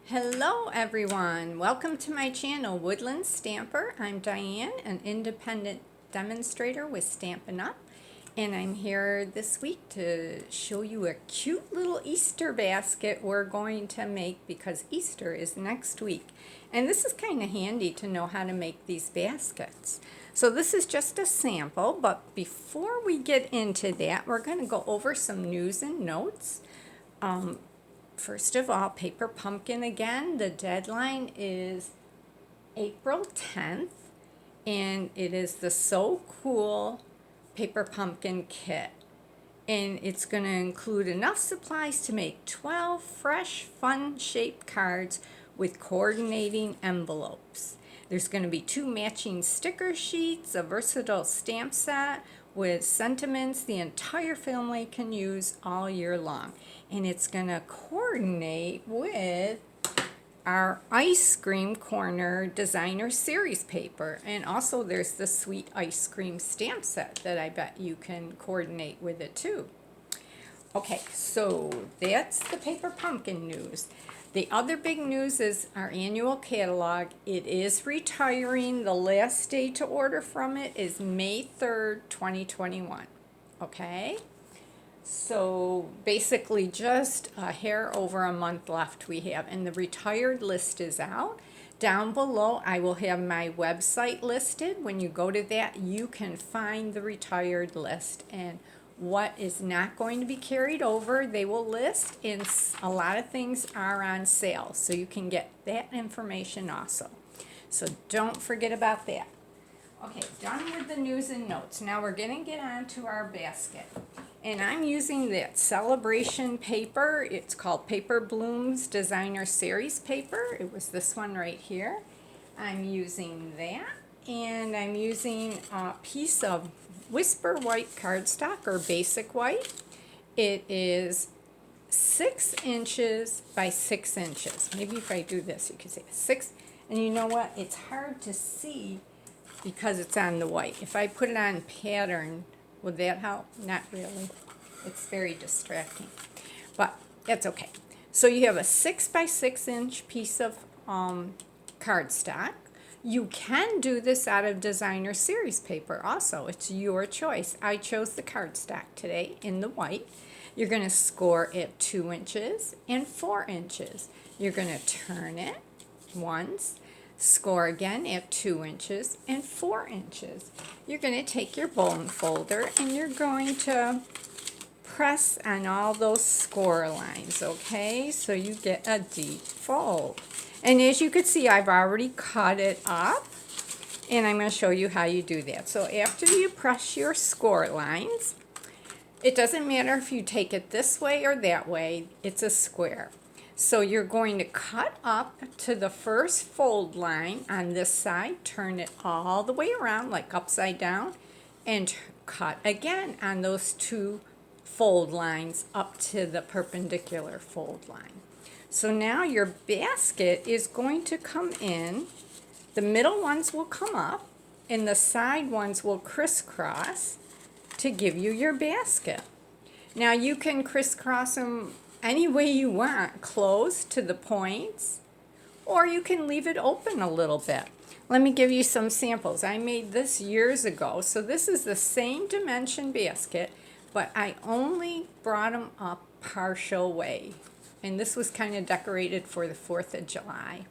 Hello everyone, welcome to my channel Woodland Stamper. I'm Diane, an independent demonstrator with Stampin' Up, and I'm here this week to show you a cute little Easter basket we're going to make because Easter is next week. And this is kind of handy to know how to make these baskets. So this is just a sample, but before we get into that, we're going to go over some news and notes. First of all, Paper Pumpkin again. The deadline is April 10th, and it is the So Cool Paper Pumpkin Kit. And it's going to include enough supplies to make 12 fresh, fun-shaped cards with coordinating envelopes. There's going to be 2 matching sticker sheets, a versatile stamp set with sentiments the entire family can use all year long. And it's going to coordinate with our ice cream corner designer series paper. And also there's the sweet ice cream stamp set that I bet you can coordinate with it too. Okay, so that's the Paper Pumpkin news. The other big news is our annual catalog. It is retiring. The last day to order from it is May 3rd, 2021. Okay? So basically just a hair over a month left we have, and the retired list is out. Down below I will have my website listed. When you go to that, you can find the retired list, and what is not going to be carried over they will list, and a lot of things are on sale, so you can get that information also. So don't forget about that. Okay, done with the news and notes. Now we're going to get on to our basket. And I'm using that celebration paper. It's called Paper Blooms Designer Series paper. It was this one right here. I'm using that. And I'm using a piece of Whisper White cardstock, or basic white. It is 6 inches by 6 inches. Maybe if I do this, you can see 6. And you know what? It's hard to see because it's on the white. If I put it on pattern, would that help? Not really. It's very distracting. But that's okay. So you have a 6 by 6 inch piece of cardstock. You can do this out of designer series paper also. It's your choice. I chose the cardstock today in the white. You're going to score at 2 inches and 4 inches. You're going to turn it once, score again at 2 inches and 4 inches. You're going to take your bone folder and you're going to press on all those score lines, okay? So you get a deep fold. And as you can see, I've already cut it up, and I'm going to show you how you do that. So after you press your score lines, it doesn't matter if you take it this way or that way, it's a square. So you're going to cut up to the first fold line on this side, turn it all the way around like upside down, and cut again on those 2 fold lines up to the perpendicular fold line. So now your basket is going to come in. The middle ones will come up and the side ones will crisscross to give you your basket. Now you can crisscross them any way you want, close to the points, or you can leave it open a little bit. Let me give you some samples. I made this years ago, so this is the same dimension basket, but I only brought them up partial way. And this was kind of decorated for the 4th of July.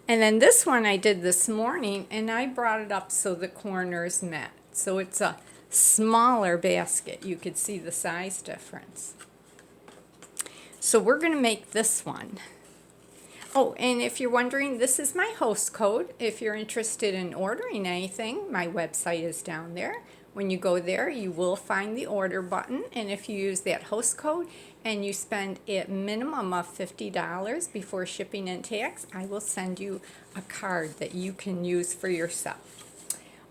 And then this one I did this morning, and I brought it up so the corners met. So it's a smaller basket. You could see the size difference. So we're going to make this one. Oh, and if you're wondering, this is my host code. If you're interested in ordering anything, my website is down there. When you go there, you will find the order button, and if you use that host code and you spend a minimum of $50 before shipping and tax, I will send you a card that you can use for yourself.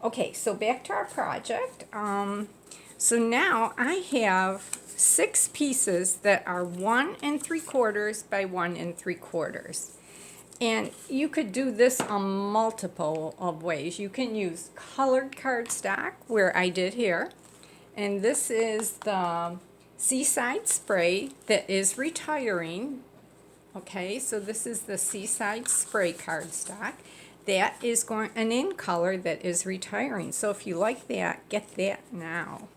Okay, so back to our project. So now I have 6 pieces that are 1 3/4 by 1 3/4. And you could do this a multiple of ways. You can use colored cardstock, where I did here. And this is the Seaside spray that is retiring. Okay, so this is the Seaside spray cardstock. That is going an in color that is retiring. So if you like that, get that now.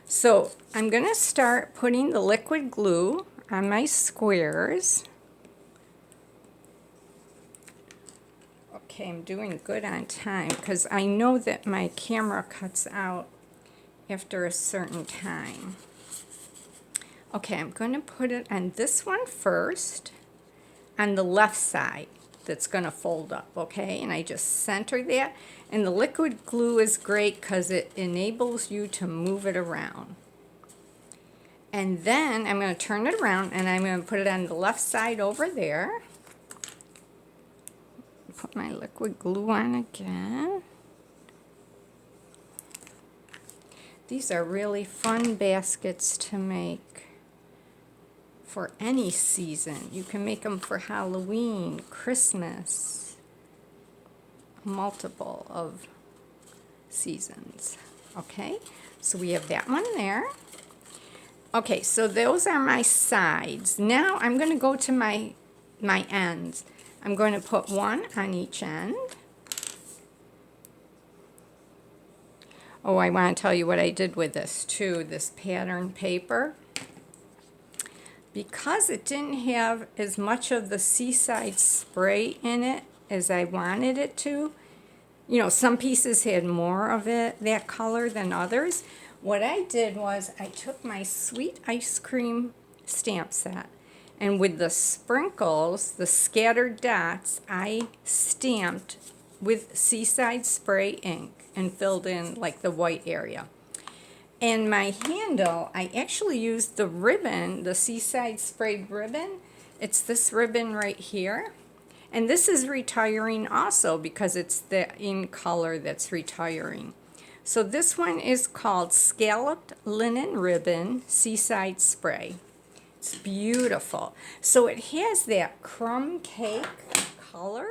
So I'm going to start putting the liquid glue on my squares. Okay, I'm doing good on time because I know that my camera cuts out after a certain time. Okay, I'm going to put it on this one first, on the left side that's going to fold up, okay? And I just center that. And the liquid glue is great because it enables you to move it around. And then I'm going to turn it around and I'm going to put it on the left side over there. Put my liquid glue on again. These are really fun baskets to make for any season. You can make them for Halloween, Christmas, multiple of seasons. Okay, so we have that one there. Okay, so those are my sides. Now I'm going to go to my ends. I'm going to put one on each end. Oh, I want to tell you what I did with this too, this pattern paper. Because it didn't have as much of the Seaside spray in it as I wanted it to, you know, some pieces had more of it, that color, than others. What I did was I took my Sweet Ice Cream stamp set, and with the sprinkles, the scattered dots, I stamped with Seaside spray ink and filled in like the white area. And my handle, I actually used the ribbon, the Seaside sprayed ribbon. It's this ribbon right here. And this is retiring also because it's the in color that's retiring. So this one is called Scalloped Linen Ribbon Seaside Spray. It's beautiful. So it has that crumb cake color.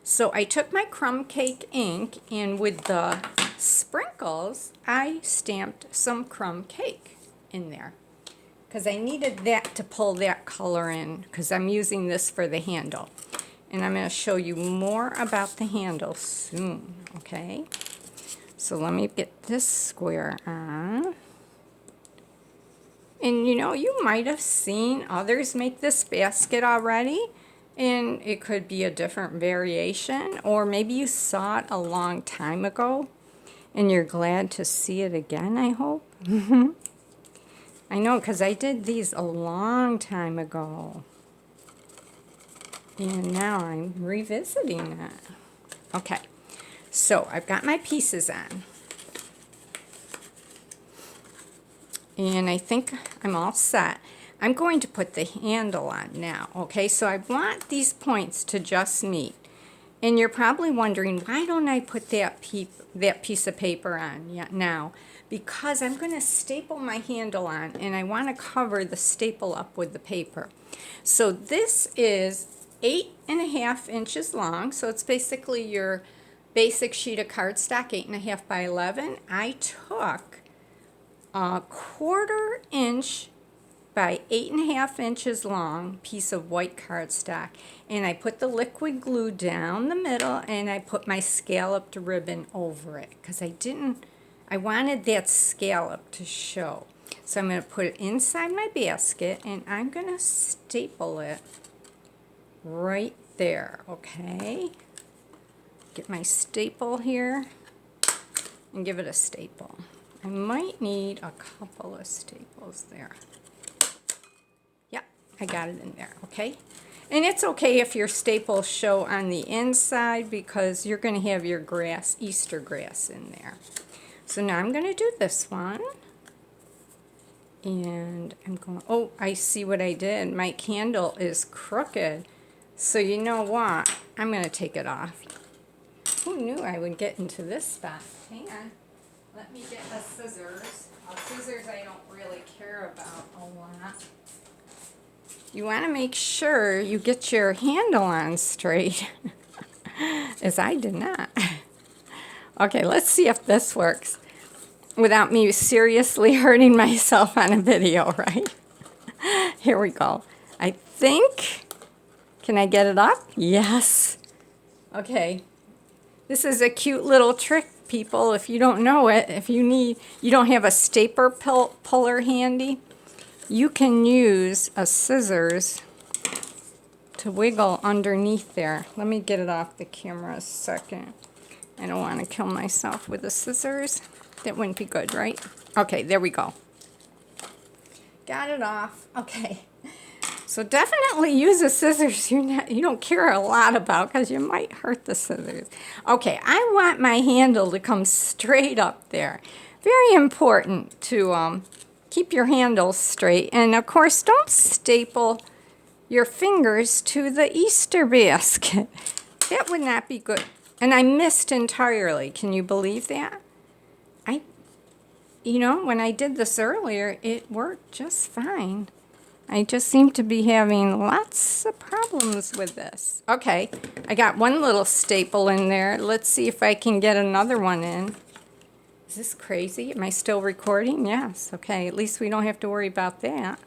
So I took my crumb cake ink and with the sprinkles, I stamped some crumb cake in there because I needed that to pull that color in because I'm using this for the handle. And I'm going to show you more about the handle soon, okay? So let me get this square on. And you know, you might have seen others make this basket already, and it could be a different variation, or maybe you saw it a long time ago and you're glad to see it again, I hope. I know, because I did these a long time ago. And now I'm revisiting it. Okay, so I've got my pieces on. And I think I'm all set. I'm going to put the handle on now, okay? So I want these points to just meet. And you're probably wondering, why don't I put that piece of paper on now? Because I'm going to staple my handle on, and I want to cover the staple up with the paper. So this is 8.5 inches long, so it's basically your basic sheet of cardstock, 8.5 by 11. I took a 1/4 inch by 8.5 inches long piece of white cardstock, and I put the liquid glue down the middle, and I put my scalloped ribbon over it because I wanted that scallop to show. So I'm going to put it inside my basket, and I'm going to staple it right there, okay? Get my staple here and give it a staple. I might need a couple of staples there. Yep, I got it in there, okay? And it's okay if your staples show on the inside because you're going to have your grass, Easter grass in there. So now I'm going to do this one. And I'm going, oh, I see what I did. My candle is crooked. So you know what? I'm going to take it off. Who knew I would get into this spot? Hang on. Let me get the scissors. Scissors I don't really care about a lot. You want to make sure you get your handle on straight, as I did not. Okay, let's see if this works without me seriously hurting myself on a video, right? Here we go. I think Can I get it up? Yes. Okay. This is a cute little trick, people. If you don't know it, if you don't have a stapler puller handy, you can use a scissors to wiggle underneath there. Let me get it off the camera a second. I don't want to kill myself with the scissors. That wouldn't be good, right? Okay, there we go. Got it off. Okay. So definitely use the scissors you don't care a lot about, because you might hurt the scissors. Okay, I want my handle to come straight up there. Very important to keep your handle straight. And of course, don't staple your fingers to the Easter basket. That would not be good. And I missed entirely. Can you believe that? You know, when I did this earlier, it worked just fine. I just seem to be having lots of problems with this. Okay, I got one little staple in there. Let's see if I can get another one in. Is this crazy? Am I still recording? Yes. Okay, at least we don't have to worry about that.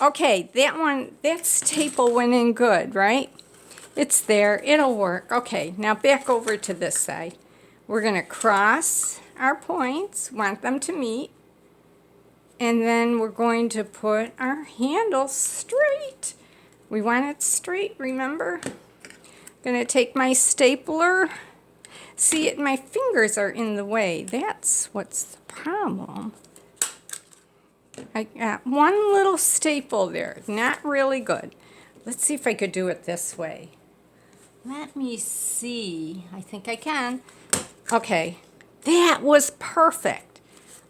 Okay, that staple went in good, right? It's there. It'll work. Okay, now back over to this side. We're going to cross our points, want them to meet. And then we're going to put our handle straight. We want it straight, remember? I'm going to take my stapler. See, my fingers are in the way. That's what's the problem. I got one little staple there. Not really good. Let's see if I could do it this way. Let me see. I think I can. Okay, that was perfect.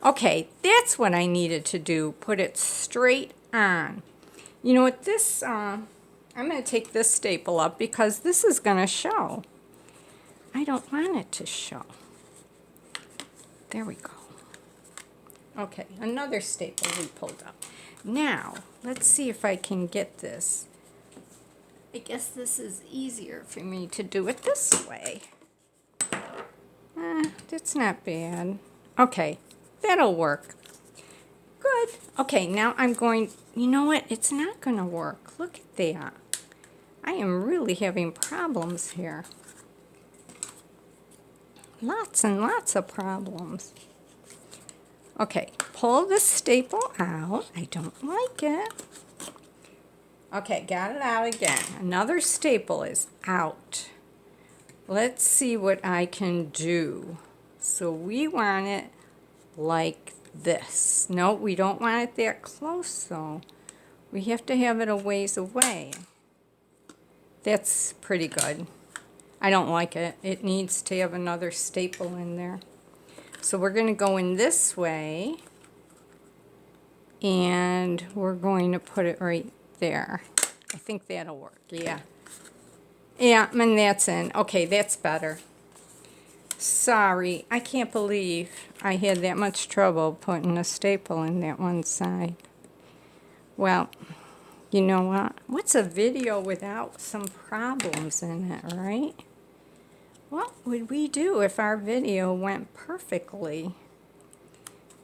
Okay, that's what I needed to do. Put it straight on. You know what, this, I'm going to take this staple up because this is going to show. I don't want it to show. There we go. Okay, another staple we pulled up. Now, let's see if I can get this. I guess this is easier for me to do it this way. That's not bad. Okay. That'll work. Good. Okay, now I'm going, you know what? It's not going to work. Look at that. I am really having problems here. Lots and lots of problems. Okay, pull the staple out. I don't like it. Okay, got it out again. Another staple is out. Let's see what I can do. So we want it like this. No, we don't want it that close though. We have to have it a ways away. That's pretty good. I don't like it. It needs to have another staple in there. So we're going to go in this way, and we're going to put it right there. I think that'll work. Yeah. Yeah, and that's in. Okay, that's better. Sorry, I can't believe I had that much trouble putting a staple in that one side. Well, you know what? What's a video without some problems in it, right? What would we do if our video went perfectly?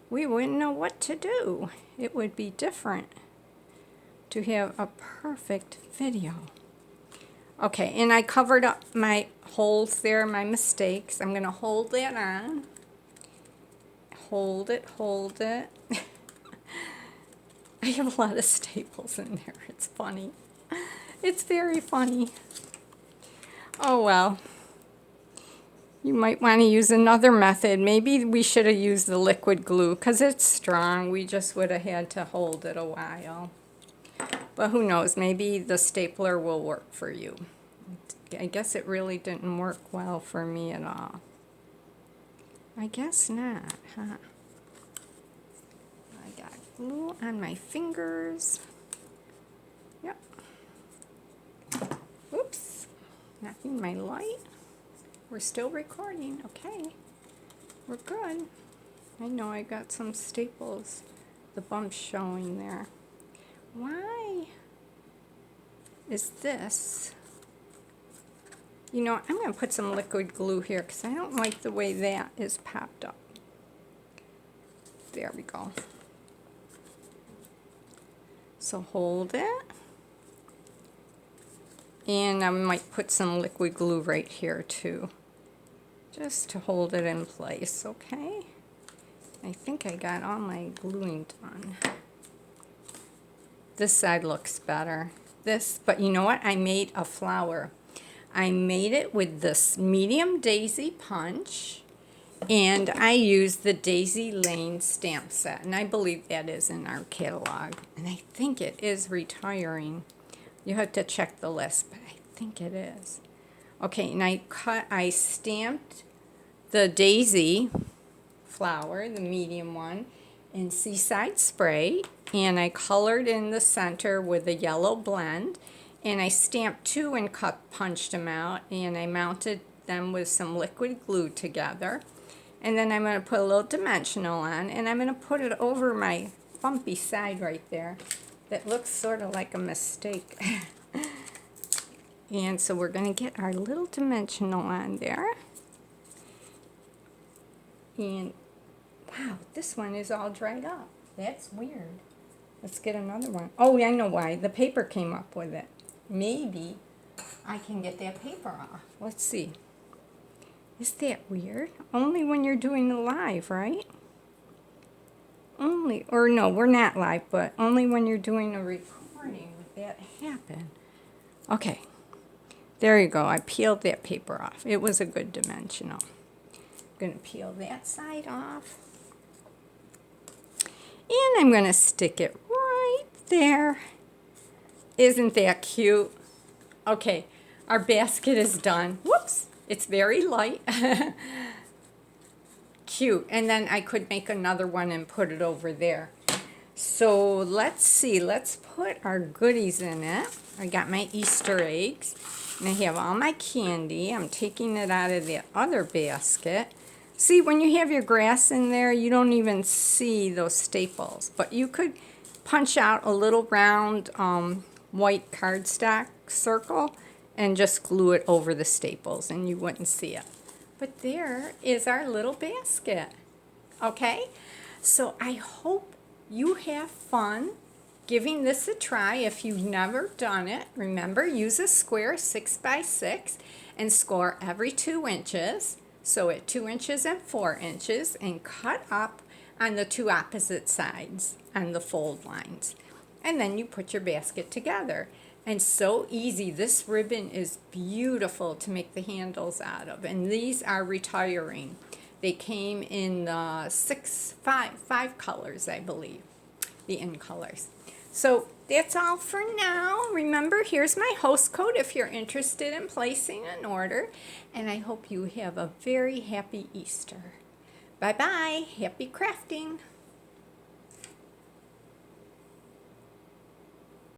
We wouldn't know what to do. It would be different to have a perfect video. Okay, and I covered up my holes there, my mistakes. I'm going to hold that on. Hold it, hold it. I have a lot of staples in there. It's funny. It's very funny. Oh well. You might want to use another method. Maybe we should have used the liquid glue because it's strong. We just would have had to hold it a while. But who knows, maybe the stapler will work for you. I guess it really didn't work well for me at all. I guess not, huh? I got glue on my fingers. Yep. Oops, knocking my light. We're still recording, okay. We're good. I know I got some staples, the bumps showing there. Why is this? You know, I'm going to put some liquid glue here because I don't like the way that is popped up. There we go. So hold it. And I might put some liquid glue right here too, just to hold it in place, okay? I think I got all my gluing done. This side looks better. But you know what? I made a flower. I made it with this medium daisy punch, and I used the Daisy Lane stamp set, and I believe that is in our catalog. And I think it is retiring. You have to check the list, but I think it is. Okay, and I stamped the daisy flower, the medium one, in Seaside spray, and I colored in the center with a yellow blend, and I stamped 2 and punched them out, and I mounted them with some liquid glue together. And then I'm going to put a little dimensional on, and I'm going to put it over my bumpy side right there that looks sort of like a mistake. And so we're going to get our little dimensional on there. And wow, this one is all dried up. That's weird. Let's get another one. Oh, I know why. The paper came up with it. Maybe I can get that paper off. Let's see. Is that weird? Only when you're doing the live, right? Or no, we're not live, but only when you're doing a recording would that happen. Okay. There you go. I peeled that paper off. It was a good dimensional. I'm going to peel that side off. And I'm going to stick it right there. Isn't that cute? Okay, our basket is done. Whoops, it's very light. Cute. And then I could make another one and put it over there. So let's see. Let's put our goodies in it. I got my Easter eggs. And I have all my candy. I'm taking it out of the other basket. See, when you have your grass in there, you don't even see those staples. But you could punch out a little round white cardstock circle and just glue it over the staples, and you wouldn't see it. But there is our little basket. Okay? So I hope you have fun giving this a try. If you've never done it, remember, use a square 6 by 6 and score every 2 inches. So at 2 inches and 4 inches, and cut up on the 2 opposite sides on the fold lines. And then you put your basket together. And so easy. This ribbon is beautiful to make the handles out of. And these are retiring. They came in the five colors, I believe, the in colors. So that's all for now. Remember, here's my host code if you're interested in placing an order. And I hope you have a very happy Easter. Bye-bye. Happy crafting.